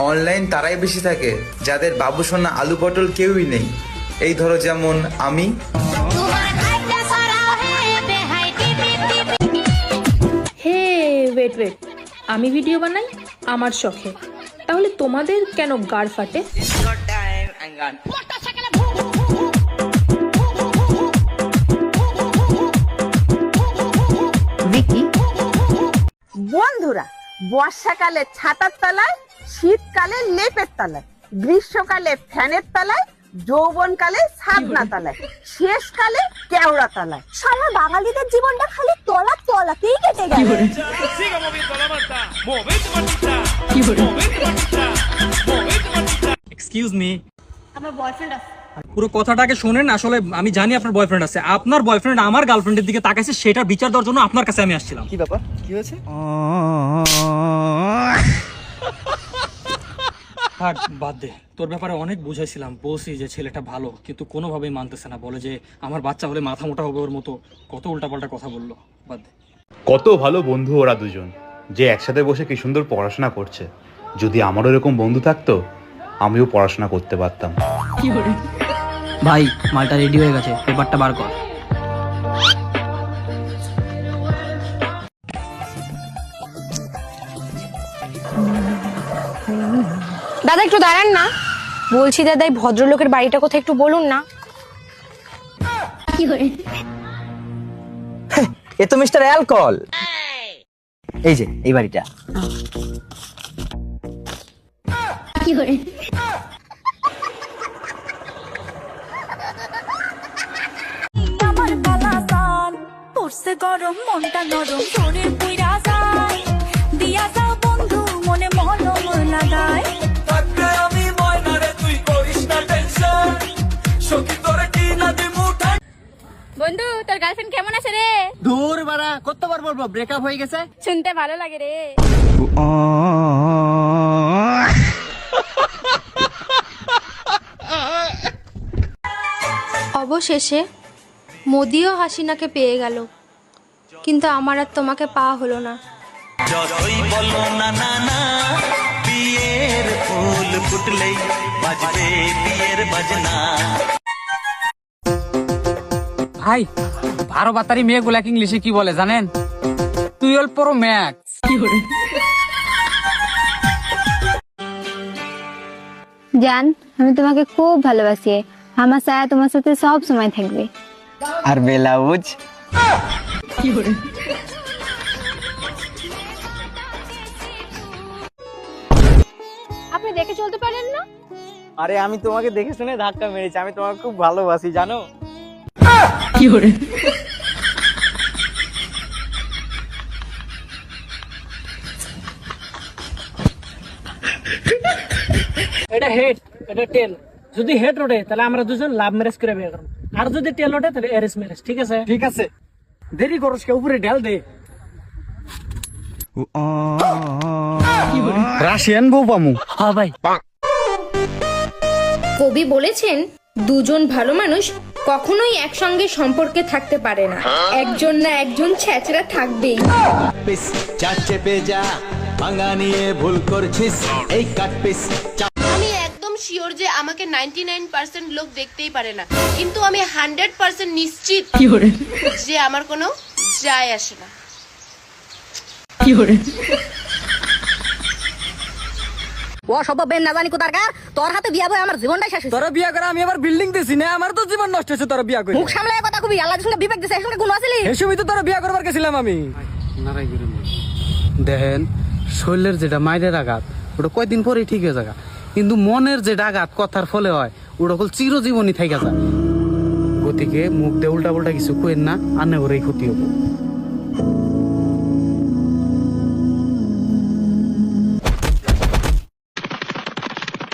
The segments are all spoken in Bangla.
অনলাইন তারাই বেশি থাকে যাদের বাবু সোনা আলু পটল কেউই নেই। এই ধরো যেমন আমি। হে ওয়েট ওয়েট, আমি ভিডিও বানাই আমার শখে, তাহলে তোমাদের কেন গাড় ফাটে? বন্ধুরা, বর্ষাকালে ছাতার তলায়, শীতকালে লেপের তলায়, গ্রীষ্মকালে ফ্যানের তলায়, যৌবনকালে ছাদনা তলায়, শেষকালে কেওড়া তলায়। সারা বাঙালিদের জীবনটা খালি তলা তলাতেই কেটে গেল। এক্সকিউজ মি, আমার বয়ফ্রেন্ড আছে। পুরো কথাটাকে শোনেন। আসলে আমি জানি আপনার বয়ফ্রেন্ড আছে। আপনার বয়ফ্রেন্ড আমার গার্লফ্রেন্ডের দিকে তাকাইছে, সেটার বিচার দেওয়ার জন্য আপনার কাছে আমি আসছিলাম। কি ব্যাপার, কি হয়েছে? থাক, বাদ দে। তোর ব্যাপারে অনেক বুঝাইছিলাম, বলছি যে ছেলেটা ভালো, কিন্তু কোনোভাবেই মানতেছে না। বলে যে আমার বাচ্চা হলে মাথা মোটা হবে ওর মতো, কত উল্টাপাল্টা কথা বললো। বাদ দে। কত ভালো বন্ধু ওরা দুজন, যে একসাথে বসে কি সুন্দর পড়াশোনা করছে। যদি আমারও এরকম বন্ধু থাকতো, আমিও পড়াশোনা করতে পারতাম। ভাই, মালটা রেডি হয়ে গেছে, পেপারটা বার কর। দাদা একটু দাঁড়ান না, বলছি দাদা এই ভদ্রলোকের বাড়িটা কোথায় একটু বলুন না। এ তো মিস্টার অ্যালকোহল। এই যে এই বাড়িটা। গরম মনটা নরম শরীর পুইরা যায়, দিয়া যাও বন্ধু মনে মলম লাগায়। আমি ময়নারে তুই করিস না টেনশন, সখী তোরে কি না দিমু। বন্ধু, তোর গার্লফ্রেন্ড কেমন আছে রে? দূর বাড়া, কতবার বলবো ব্রেকআপ হয়ে গেছে। শুনতে ভালো লাগে রে। অবশেষে মোদিও হাসিনাকে পেয়ে গেল, কিন্তু আমার আর তোমাকে পাওয়া হলো না। যতই বলো না না না, বিয়ের ফুল ফুটলেই বাজবে বিয়ের বাজনা। ভাই, 12 বাতারি মেয়েগুলাকে ইংলিশে কি বলে জানেন? 12 প্রো ম্যাক্স। জান, আমি তোমাকে খুব ভালোবাসি, আমার ছায়া তোমার সাথে সব সময় থাকবে। আর বেলাউজ আপনি দেখে চলতে পারেন না? আরে আমি তোমাকে দেখে শুনে ধাক্কা মেরেছি, আমি তোমাকে খুব ভালোবাসি জানো। এটা হেড, এটা টেল। যদি হেড ওঠে তাহলে আমরা দুজন লাভ ম্যারেজ করে বিয়ে করব, আর যদি টেল ওঠে তাহলে অ্যারেঞ্জ ম্যারেজ। ঠিক আছে? ঠিক আছে, দেরি করস কে, উপরে ঢাল দে। রাশিয়ান বউ পামু। হ্যাঁ ভাই। কবি বলেছেন, দুজন ভালো মানুষ কখনোই একসঙ্গে সম্পর্কে থাকতে পারে না, একজন না একজন ছ্যাচরা থাকবেই। চেপে যা, ভাঙা নিয়ে ভুল করছিস, এই কাট পিস। আমি একদম শিওর যে আমাকে 99% লোক দেখতেই পারে না, কিন্তু আমি 100% নিশ্চিত যে আমার কোনো যায় আসে না। অসভ্যের না জানি কোথার কার, তোর হাতে বিয়া বই আমার জীবনটাই শেষ। তোরা বিয়া করে আমি আবার বিল্ডিং দিছি না, আমার তো জীবন নষ্ট হয়েছে। তোরা বিয়া করে মুখ সামলায় কথা কবি, আল্লাহর সঙ্গে বিবেক দিছে, এর সঙ্গে গুণ আছিলি। এই সময় তো তোরা বিয়া করবার গেছিলাম আমি। দেখেন, শরীরের যেটা মায়ের আঘাত ওটা কয়দিন পরে ঠিক হয়ে যায়, কিন্তু মনের যেটা আঘাত কথার ফলে হয় ওটা হল চিরজীবনই থেকে যায়। গতিকে মুখ দিয়ে উল্টা পাল্টা কিছু কইেন না, আনে ওরেই ক্ষতি হবো।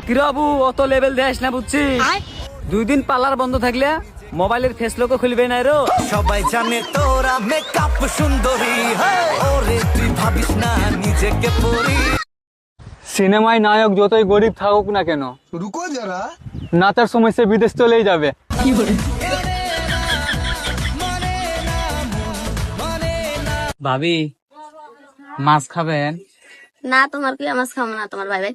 কিরাবু অত লেভেল দেশ না বুঝছি, 2 দিন পার্লার বন্ধ থাকলে মোবাইলের ফেস লোকও খুলবে না রো। সবাই জানে তোরা মেকআপ সুন্দরী, ওরে তুই ভাবিস না নিজেকে পরি। সিনেমায় নায়ক যতই গরিব থাকুক না কেন, রুকো যারা, নাচার সময় সে বিদেশ চলেই যাবে। ভাবি, মাছ খাবেন? না তোমার কি আমার খাবো না, তোমার ভাই ভাই